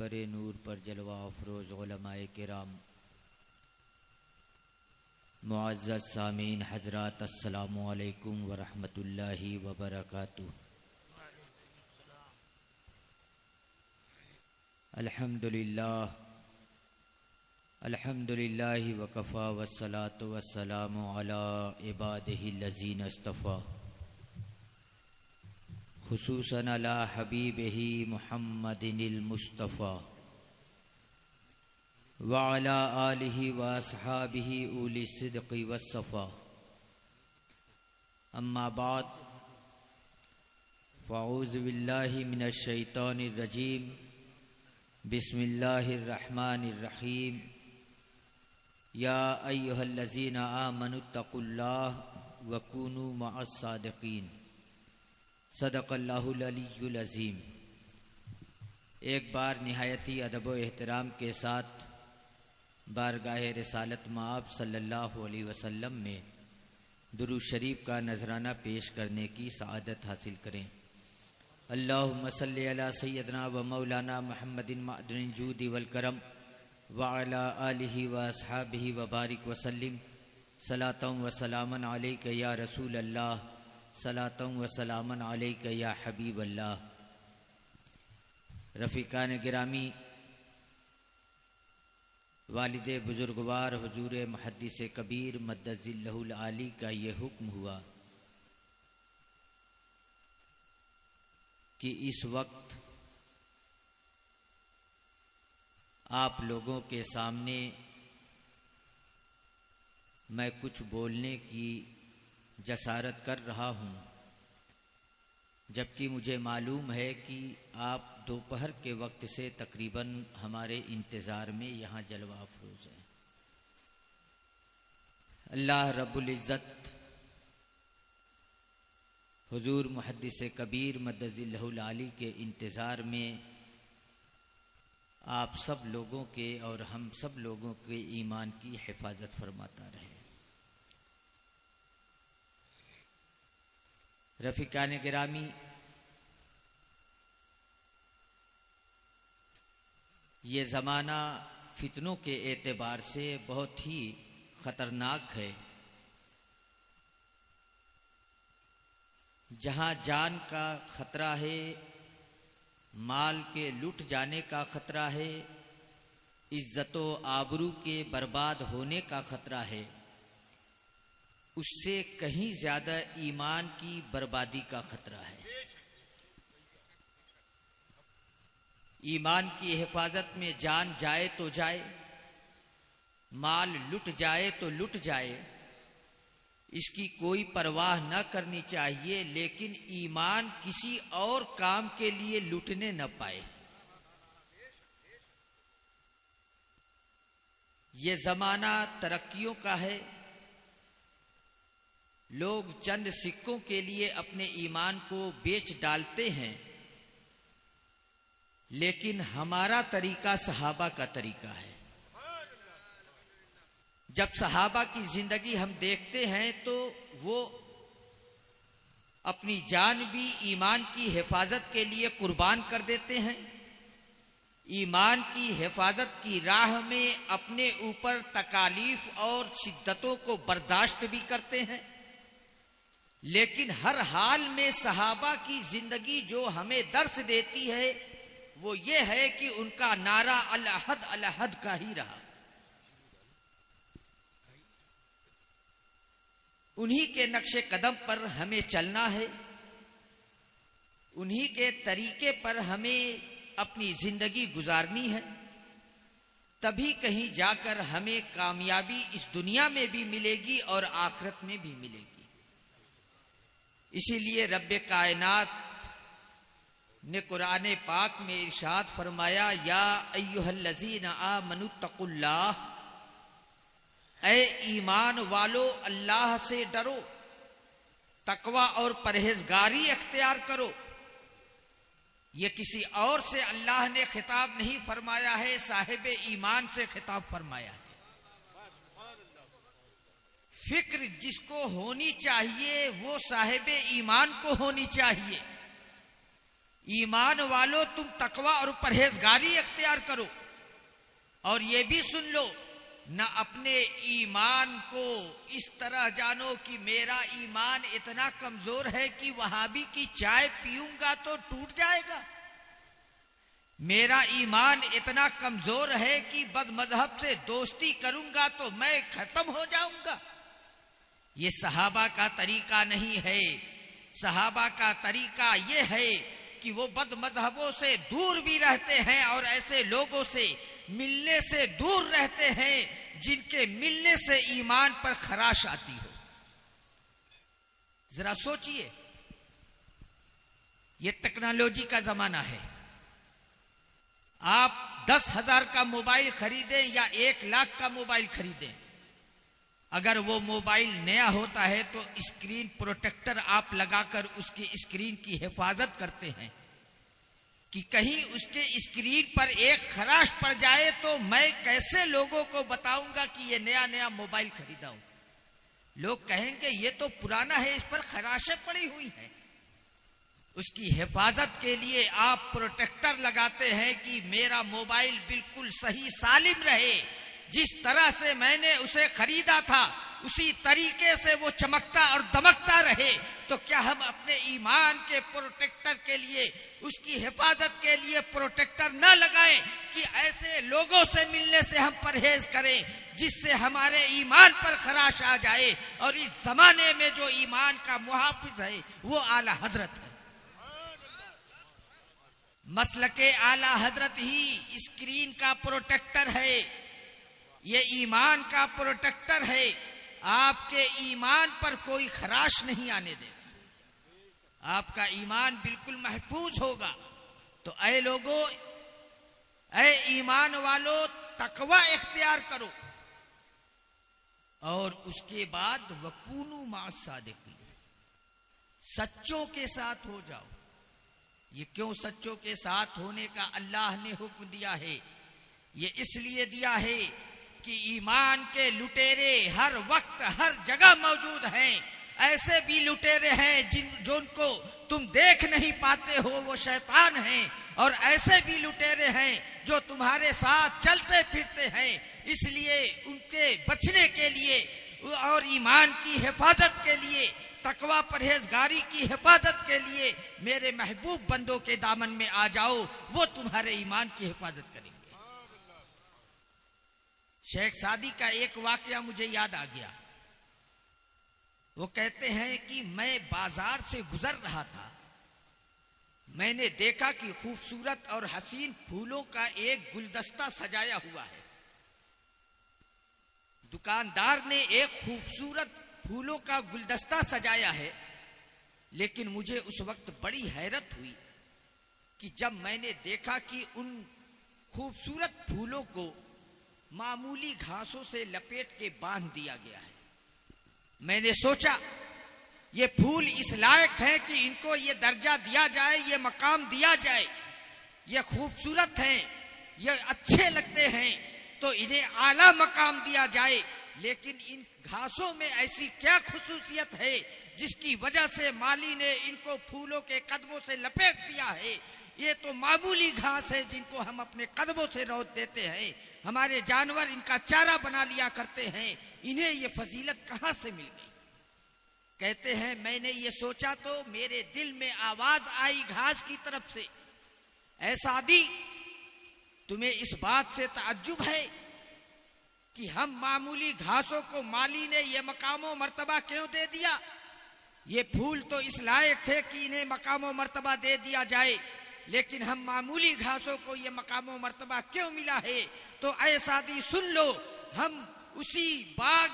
मिंबर नूर पर जलवा अफरोज़ उलमाए किराम, मुअज़्ज़ज़ सामीन हज़रात, अस्सलामु अलैकुम व रहमतुल्लाहि व बरकातुहू। अल्हम्दुलिल्लाहि व कफ़ा वस्सलातु वस्सलामु अला इबादिहिल्लज़ीना इस्तफ़ा, खुसूसन अला हबीबिही मुहम्मदिनिल मुस्तफ़ा व अला आलिहि व अस्हाबिहि उली सिद्क़ि वस्सफ़ा। अम्मा बाद, फ़अऊज़ु बिल्लाहि मिनश शैतानिर रजीम, बिस्मिल्लाहिर रहमानिर रहीम। या अय्युहल्लज़ीना आमनुत्तक़ुल्लाह व कूनू मअस सादिक़ीन। सदक़ल्लाहुल अलिय्युल अज़ीम। एक बार निहायती अदब व एहतराम के साथ बारगाह रिसालत मआब सल्लल्लाहु अलैहि वसल्लम में दुरूद शरीफ का नजराना पेश करने की सआदत हासिल करें। अल्लाहुम्मा सल्लि अला सय्यदना व मौलाना मुहम्मदिन मअदनिल जूदि वल करम व अला आलिहि व अस्हाबिहि व बारिक व सल्लिम। सलातन व सलामन अलैका या रसूल अल्लाह, सलातन व सलामन अलैका या हबीब अल्लाह। रफ़ीकान गिरामी, वालिदे बुजुर्गवार हुजूर मुहद्दिस कबीर मद्दजिल्लहुल आली का ये हुक्म हुआ कि इस वक्त आप लोगों के सामने मैं कुछ बोलने की जसारत कर रहा हूँ, जबकि मुझे मालूम है कि आप दोपहर के वक्त से तकरीबन हमारे इंतज़ार में यहाँ जलवा अफरोज़ हैं। अल्लाह रब्बुल इज़्ज़त हुजूर मुहद्दिस कबीर मद्दजिल्लहुल आली के इंतज़ार में आप सब लोगों के और हम सब लोगों के ईमान की हिफाजत फरमाता रहे। रफ़ीकान गिरामी, ये ज़माना फितनों के एतबार से बहुत ही ख़तरनाक है। जहाँ जान का ख़तरा है, माल के लुट जाने का ख़तरा है, इज्जतो आबरू के बर्बाद होने का ख़तरा है, उससे कहीं ज़्यादा ईमान की बर्बादी का ख़तरा है। ईमान की हिफाजत में जान जाए तो जाए, माल लुट जाए तो लुट जाए, इसकी कोई परवाह न करनी चाहिए, लेकिन ईमान किसी और काम के लिए लुटने न पाए। ये जमाना तरक्कियों का है। लोग चंद सिक्कों के लिए अपने ईमान को बेच डालते हैं, लेकिन हमारा तरीका सहाबा का तरीका है। जब सहाबा की जिंदगी हम देखते हैं तो वो अपनी जान भी ईमान की हिफाजत के लिए कुर्बान कर देते हैं। ईमान की हिफाजत की राह में अपने ऊपर तकालीफ और शिद्दतों को बर्दाश्त भी करते हैं, लेकिन हर हाल में सहाबा की जिंदगी जो हमें दर्स देती है वो ये है कि उनका नारा अल अहद अल अहद का ही रहा। उन्हीं के नक्शे कदम पर हमें चलना है, उन्हीं के तरीके पर हमें अपनी जिंदगी गुजारनी है। तभी कहीं जाकर हमें कामयाबी इस दुनिया में भी मिलेगी और आखिरत में भी मिलेगी। इसीलिए रब्बे कायनात ने कुरान पाक में इरशाद फरमाया, या अय्युहल्लज़ीना आमनुत्तक़ुल्लाह, ऐ ईमान वालो अल्लाह से डरो, तकवा और परहेजगारी अख्तियार करो। ये किसी और से अल्लाह ने खिताब नहीं फरमाया है, साहिब ईमान से खिताब फरमाया है। फिक्र जिसको होनी चाहिए वो साहिब ईमान को होनी चाहिए। ईमान वालों तुम तकवा और परहेजगारी इख्तियार करो। और ये भी सुन लो, न अपने ईमान को इस तरह जानो कि मेरा ईमान इतना कमजोर है कि वहाबी की चाय पीऊंगा तो टूट जाएगा, मेरा ईमान इतना कमजोर है कि बदमजहब से दोस्ती करूंगा तो मैं खत्म हो जाऊंगा। ये सहाबा का तरीका नहीं है। सहाबा का तरीका ये है कि वो बदमजहबों से दूर भी रहते हैं और ऐसे लोगों से मिलने से दूर रहते हैं जिनके मिलने से ईमान पर खराश आती हो। जरा सोचिए, ये टेक्नोलॉजी का जमाना है। आप 10,000 का मोबाइल खरीदें या 1 लाख का मोबाइल खरीदें, अगर वो मोबाइल नया होता है तो स्क्रीन प्रोटेक्टर आप लगाकर उसकी स्क्रीन की हिफाजत करते हैं कि कहीं उसके स्क्रीन पर एक खराश पड़ जाए तो मैं कैसे लोगों को बताऊंगा कि ये नया नया मोबाइल खरीदा हूं। लोग कहेंगे ये तो पुराना है, इस पर खराशें पड़ी हुई हैं। उसकी हिफाजत के लिए आप प्रोटेक्टर लगाते हैं कि मेरा मोबाइल बिल्कुल सही सालिम रहे, जिस तरह से मैंने उसे खरीदा था उसी तरीके से वो चमकता और दमकता रहे। तो क्या हम अपने ईमान के प्रोटेक्टर के लिए, उसकी हिफाजत के लिए प्रोटेक्टर न लगाएं कि ऐसे लोगों से मिलने से हम परहेज करें जिससे हमारे ईमान पर खराश आ जाए। और इस जमाने में जो ईमान का मुहाफिज है वो आला हजरत है। मसलके आला हजरत ही स्क्रीन का प्रोटेक्टर है, ये ईमान का प्रोटेक्टर है। आपके ईमान पर कोई खराश नहीं आने देगा, आपका ईमान बिल्कुल महफूज होगा। तो ऐ लोगों, ऐ ईमान वालों, तकवा इख्तियार करो और उसके बाद वकूनु मा सादिकीन, सच्चों के साथ हो जाओ। ये क्यों सच्चों के साथ होने का अल्लाह ने हुक्म दिया है? ये इसलिए दिया है कि ईमान के लुटेरे हर वक्त हर जगह मौजूद हैं। ऐसे भी लुटेरे हैं जिनको तुम देख नहीं पाते हो, वो शैतान हैं। और ऐसे भी लुटेरे हैं जो तुम्हारे साथ चलते फिरते हैं। इसलिए उनके बचने के लिए और ईमान की हिफाजत के लिए, तकवा परहेजगारी की हिफाजत के लिए मेरे महबूब बंदों के दामन में आ जाओ, वो तुम्हारे ईमान की हिफाजत करेंगे। शेख सादी का एक वाकया मुझे याद आ गया। वो कहते हैं कि मैं बाजार से गुजर रहा था, मैंने देखा कि खूबसूरत और हसीन फूलों का एक गुलदस्ता सजाया हुआ है। दुकानदार ने एक खूबसूरत फूलों का गुलदस्ता सजाया है, लेकिन मुझे उस वक्त बड़ी हैरत हुई कि जब मैंने देखा कि उन खूबसूरत फूलों को मामूली घासों से लपेट के बांध दिया गया है। मैंने सोचा ये फूल इस लायक है कि इनको ये दर्जा दिया जाए, ये मकाम दिया जाए, ये खूबसूरत हैं, ये अच्छे लगते हैं, तो इन्हें आला मकाम दिया जाए। लेकिन इन घासों में ऐसी क्या खुसूसियत है जिसकी वजह से माली ने इनको फूलों के कदमों से लपेट दिया है? ये तो मामूली घास है जिनको हम अपने कदमों से रौंद देते हैं, हमारे जानवर इनका चारा बना लिया करते हैं, इन्हें ये फजीलत कहां से मिल गई? कहते हैं मैंने ये सोचा तो मेरे दिल में आवाज आई घास की तरफ से, ऐ सादी, तुम्हें इस बात से ताज्जुब है कि हम मामूली घासों को माली ने ये मकामो मर्तबा क्यों दे दिया? ये फूल तो इस लायक थे कि इन्हें मकामो मर्तबा दे दिया जाए, लेकिन हम मामूली घासों को ये मकामो मर्तबा क्यों मिला है? तो ऐ सादी सुन लो, हम उसी बाग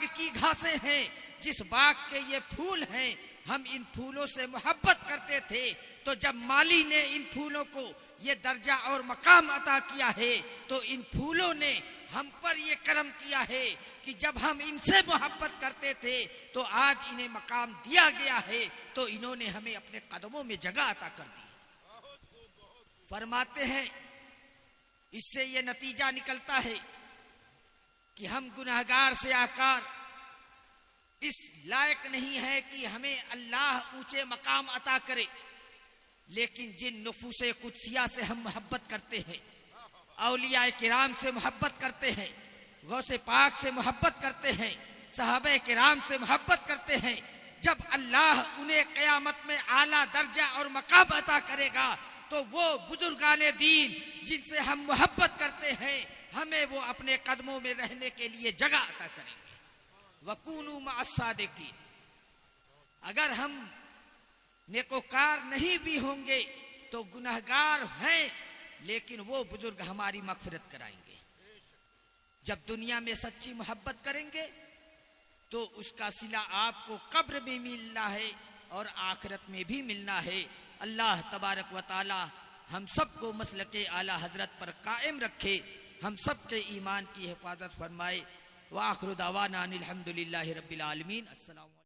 की घासें हैं जिस बाग के ये फूल हैं। हम इन फूलों से मोहब्बत करते थे, तो जब माली ने इन फूलों को ये दर्जा और मकाम अता किया है तो इन फूलों ने हम पर ये करम किया है कि जब हम इनसे मोहब्बत करते थे तो आज इन्हें मकाम दिया गया है, तो इन्होंने हमें अपने कदमों में जगह अता कर दी। फरमाते हैं इससे ये नतीजा निकलता है कि हम गुनहगार से आकार इस लायक नहीं है कि हमें अल्लाह ऊंचे मकाम अता करे। लेकिन जिन नुफूसे कुदसिया से हम मोहब्बत करते हैं, औलिया किराम से मोहब्बत करते हैं, गौसे पाक से मोहब्बत करते हैं, सहाबे किराम से मोहब्बत करते हैं, जब अल्लाह उन्हें क़यामत में आला दर्जा और मकाम अता करेगा तो वो बुजुर्गाने दीन जिनसे हम मोहब्बत करते हैं हमें वो अपने कदमों में रहने के लिए जगह अता करेंगे। वकूनू मअस्सादिकीन, अगर हम नेकोकार नहीं भी होंगे तो गुनहगार हैं, लेकिन वो बुजुर्ग हमारी मगफिरत कराएंगे। जब दुनिया में सच्ची मोहब्बत करेंगे तो उसका सिला आपको कब्र में मिलना है और आखिरत में भी मिलना है। अल्लाह तबारक व तआला हम सबको मसलके आला हजरत पर कायम रखे, हम सब के ईमान की हिफाजत फरमाए। व आखिरु दावाना अनिल हम्दुलिल्लाहि रब्बिल आलमीन। अस्सलाम।